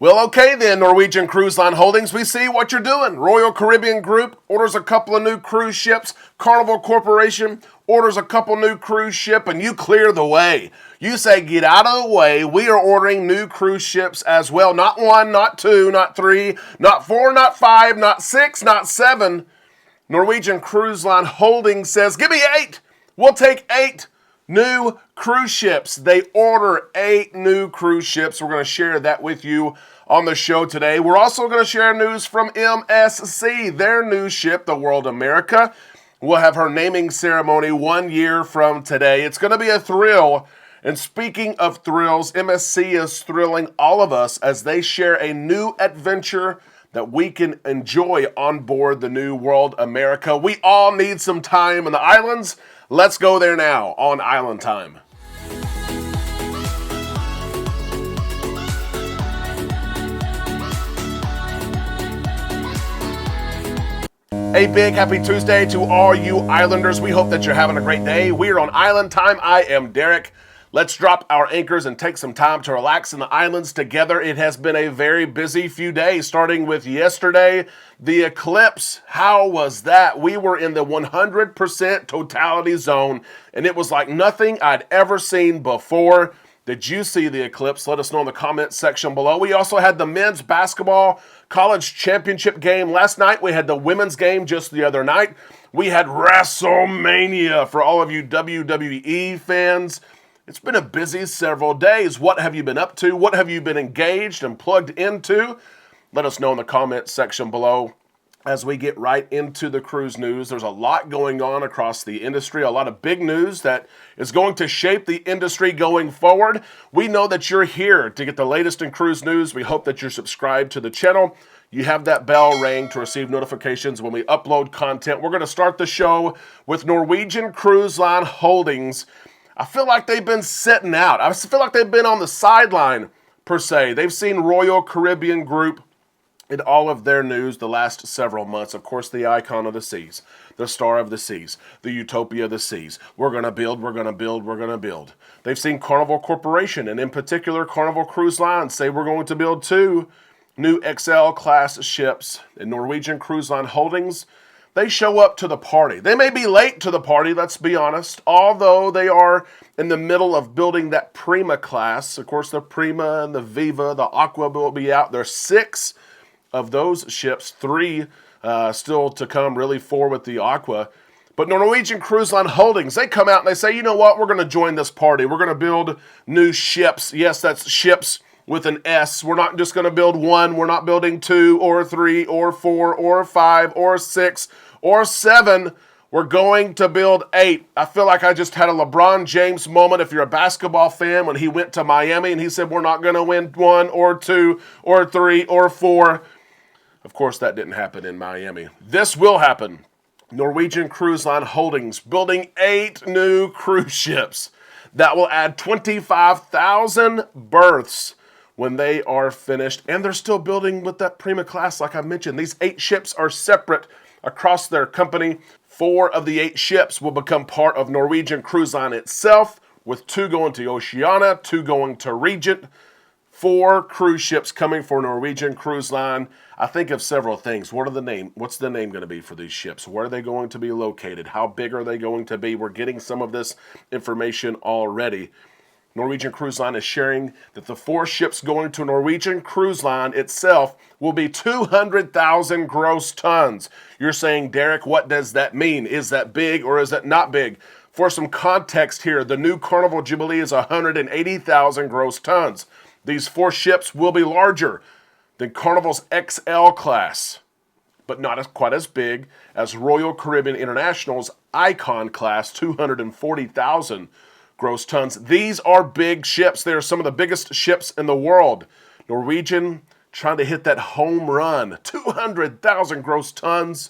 Well, okay then, Norwegian Cruise Line Holdings, we see what you're doing. Royal Caribbean Group orders a couple of new cruise ships. Carnival Corporation orders a couple new cruise ship, and you clear the way. You say, get out of the way. We are ordering new cruise ships as well. Not one, not two, not three, not four, not five, not six, not seven. Norwegian Cruise Line Holdings says, give me 8. We'll take 8 new cruise ships. They order 8 new cruise ships. We're going to share that with you on the show today. We're also going to share news from MSC, their new ship, the World America. We'll have her naming ceremony 1 year from today. It's going to be a thrill. And speaking of thrills, MSC is thrilling all of us as they share a new adventure that we can enjoy on board the new World America. We all need some time in the islands. Let's go there now on Island Time. A big happy Tuesday to all you Islanders. We hope that you're having a great day. We are on Island Time. I am Derek. Let's drop our anchors and take some time to relax in the islands together. It has been a very busy few days, starting with yesterday, the eclipse. How was that? We were in the 100% totality zone, and it was like nothing I'd ever seen before. Did you see the eclipse? Let us know in the comment section below. We also had the men's basketball college championship game last night. We had the women's game just the other night. We had WrestleMania for all of you WWE fans. It's been a busy several days. What have you been up to? What have you been engaged and plugged into? Let us know in the comment section below. As we get right into the cruise news, there's a lot going on across the industry, a lot of big news that is going to shape the industry going forward. We know that you're here to get the latest in cruise news. We hope that you're subscribed to the channel. You have that bell ring to receive notifications when we upload content. We're going to start the show with Norwegian Cruise Line Holdings. I feel like they've been sitting out. I feel like they've been on the sideline, per se. They've seen Royal Caribbean Group in all of their news the last several months. Of course, the icon of the seas, the star of the seas, the utopia of the seas. We're going to build, we're going to build, we're going to build. They've seen Carnival Corporation, and in particular, Carnival Cruise Line, say we're going to build 2 new XL class ships. And Norwegian Cruise Line Holdings, they show up to the party. They may be late to the party, let's be honest, although they are in the middle of building that Prima class. Of course, the Prima and the Viva, the Aqua will be out. There's 6 of those ships, 3 still to come, really 4 with the Aqua. But Norwegian Cruise Line Holdings, they come out and they say, you know what, we're going to join this party. We're going to build new ships. Yes, that's ships with an S. We're not just going to build 1. We're not building 2 or 3 or 4 or 5 or 6 or 7. We're going to build 8. I feel like I just had a LeBron James moment if you're a basketball fan when he went to Miami and he said, we're not going to win 1 or 2 or 3 or 4. Of course, that didn't happen in Miami. This will happen. Norwegian Cruise Line Holdings building 8 new cruise ships that will add 25,000 berths when they are finished. And they're still building with that Prima class, like I mentioned. These 8 ships are separate across their company. 4 of the 8 ships will become part of Norwegian Cruise Line itself, with 2 going to Oceania, 2 going to Regent. 4 cruise ships coming for Norwegian Cruise Line. I think of several things. What's the name going to be for these ships? Where are they going to be located? How big are they going to be? We're getting some of this information already. Norwegian Cruise Line is sharing that the 4 ships going to Norwegian Cruise Line itself will be 200,000 gross tons. You're saying, Derek, what does that mean? Is that big or is that not big? For some context here, the new Carnival Jubilee is 180,000 gross tons. These 4 ships will be larger than Carnival's XL class, but not quite as big as Royal Caribbean International's Icon class, 240,000 gross tons. These are big ships. They are some of the biggest ships in the world. Norwegian trying to hit that home run, 200,000 gross tons.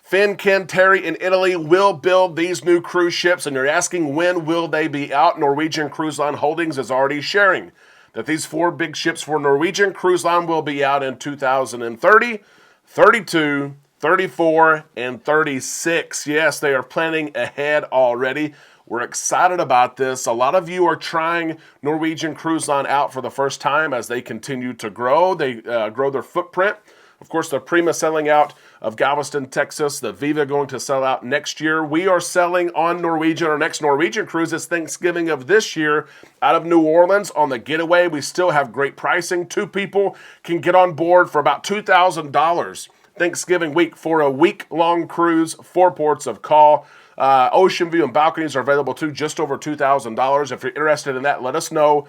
Fincantieri in Italy will build these new cruise ships, and you're asking when will they be out? Norwegian Cruise Line Holdings is already sharing that these 4 big ships for Norwegian Cruise Line will be out in 2030, 32, 34, and 36. Yes, they are planning ahead already. We're excited about this. A lot of you are trying Norwegian Cruise Line out for the first time as they continue to grow. They grow their footprint. Of course, the Prima selling out of Galveston, Texas. The Viva going to sell out next year. We are selling on Norwegian. Our next Norwegian cruise is Thanksgiving of this year out of New Orleans on the Getaway. We still have great pricing. 2 people can get on board for about $2,000 Thanksgiving week for a week-long cruise, 4 ports of call. Ocean view and balconies are available too, just over $2,000. If you're interested in that, let us know.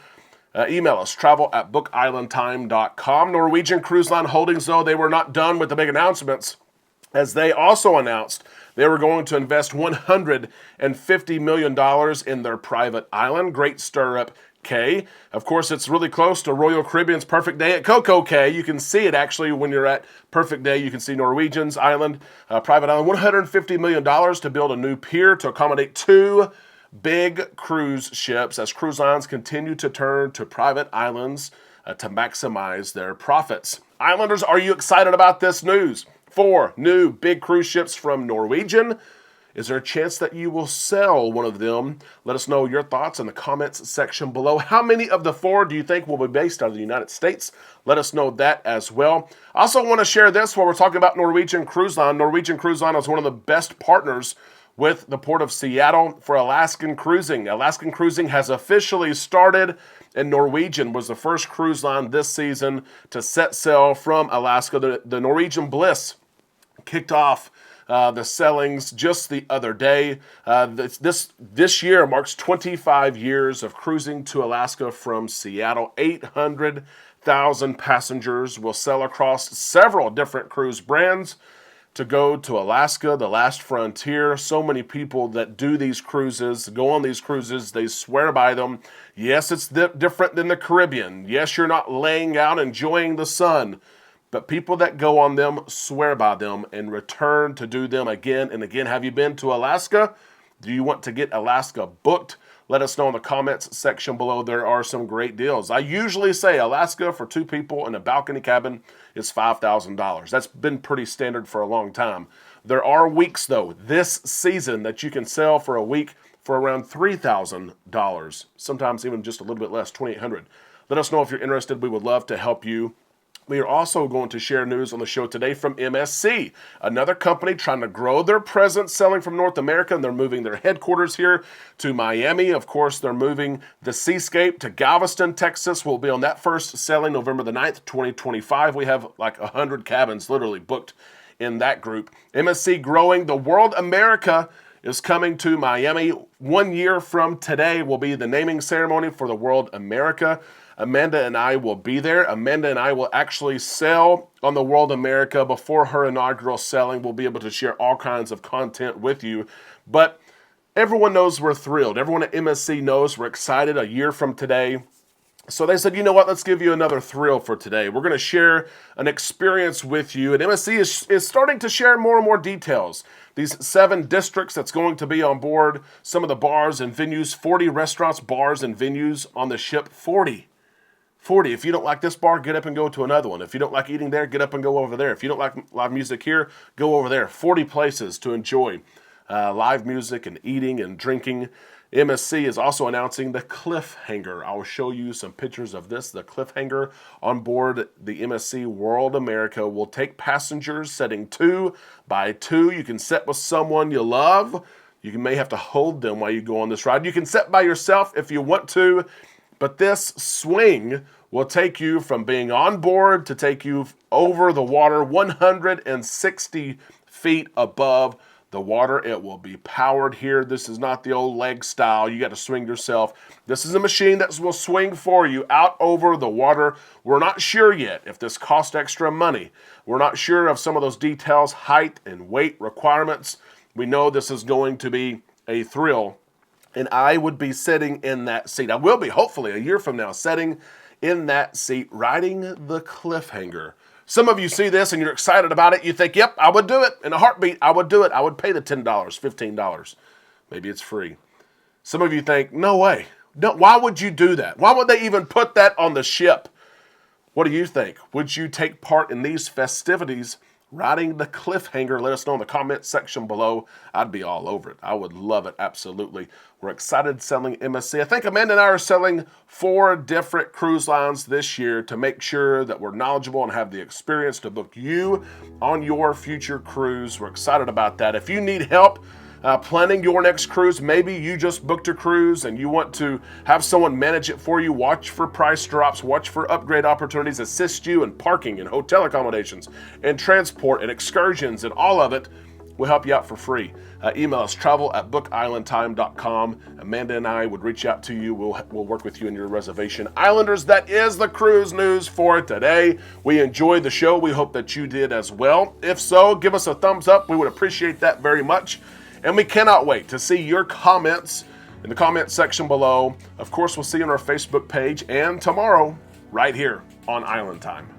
Email us, travel@bookislandtime.com. Norwegian Cruise Line Holdings, though, they were not done with the big announcements, as they also announced they were going to invest $150 million in their private island, Great Stirrup Cay. Of course, it's really close to Royal Caribbean's Perfect Day at Coco Cay. You can see it actually when you're at Perfect Day. You can see Norwegian's island, private island, $150 million to build a new pier to accommodate 2 big cruise ships as cruise lines continue to turn to private islands to maximize their profits. Islanders, are you excited about this news? 4 new big cruise ships from Norwegian. Is there a chance that you will sell one of them? Let us know your thoughts in the comments section below. How many of the 4 do you think will be based out of the United States? Let us know that as well. I also want to share this while we're talking about Norwegian Cruise Line. Norwegian Cruise Line is one of the best partners with the Port of Seattle for Alaskan cruising. Alaskan cruising has officially started, and Norwegian was the first cruise line this season to set sail from Alaska. The Norwegian Bliss kicked off the sailings just the other day. This year marks 25 years of cruising to Alaska from Seattle. 800,000 passengers will sail across several different cruise brands to go to Alaska, the last frontier. So many people that do these cruises, go on these cruises, they swear by them. Yes, it's different than the Caribbean. Yes, you're not laying out enjoying the sun. But people that go on them swear by them and return to do them again and again. Have you been to Alaska? Do you want to get Alaska booked? Let us know in the comments section below. There are some great deals. I usually say Alaska for 2 people in a balcony cabin is $5,000. That's been pretty standard for a long time. There are weeks, though, this season that you can sell for a week for around $3,000. Sometimes even just a little bit less, $2,800. Let us know if you're interested. We would love to help you. We are also going to share news on the show today from MSC, another company trying to grow their presence selling from North America, and they're moving their headquarters here to Miami. Of course, they're moving the Seascape to Galveston, Texas. We'll be on that first sailing November the 9th, 2025. We have like 100 cabins literally booked in that group. MSC growing. The World America is coming to Miami. 1 year from today will be the naming ceremony for the World America. Amanda and I will be there. Amanda and I will actually sail on the World America before her inaugural sailing. We'll be able to share all kinds of content with you. But everyone knows we're thrilled. Everyone at MSC knows we're excited a year from today. So they said, you know what, let's give you another thrill for today. We're going to share an experience with you. And MSC is starting to share more and more details. These 7 districts that's going to be on board, some of the bars and venues, 40 restaurants, bars, and venues on the ship, 40. If you don't like this bar, get up and go to another one. If you don't like eating there, get up and go over there. If you don't like live music here, go over there. 40 places to enjoy live music and eating and drinking. MSC is also announcing the Cliffhanger. I will show you some pictures of this. The Cliffhanger on board the MSC World America will take passengers setting 2 by 2. You can sit with someone you love. You may have to hold them while you go on this ride. You can sit by yourself if you want to. But this swing will take you from being on board to take you over the water 160 feet above the water. It will be powered here. This is not the old leg style. You got to swing yourself. This is a machine that will swing for you out over the water. We're not sure yet if this costs extra money. We're not sure of some of those details, height and weight requirements. We know this is going to be a thrill. And I would be sitting in that seat. I will be, hopefully, a year from now, sitting in that seat, riding the Cliffhanger. Some of you see this and you're excited about it. You think, yep, I would do it. In a heartbeat, I would do it. I would pay the $10, $15. Maybe it's free. Some of you think, no way. No, why would you do that? Why would they even put that on the ship? What do you think? Would you take part in these festivities riding the cliffhanger, let us know in the comments section below. I'd be all over it. I would love it, absolutely. We're excited selling MSC. I think Amanda and I are selling 4 different cruise lines this year to make sure that we're knowledgeable and have the experience to book you on your future cruise. We're excited about that. If you need help planning your next cruise, maybe you just booked a cruise and you want to have someone manage it for you, watch for price drops, watch for upgrade opportunities, assist you in parking and hotel accommodations and transport and excursions and all of it, we'll help you out for free. Email us travel@bookislandtime.com. Amanda and I would reach out to you. We'll work with you in your reservation. Islanders, that is the cruise news for today. We enjoyed the show. We hope that you did as well. If so, give us a thumbs up. We would appreciate that very much. And we cannot wait to see your comments in the comment section below. Of course, we'll see you on our Facebook page and tomorrow right here on Island Time.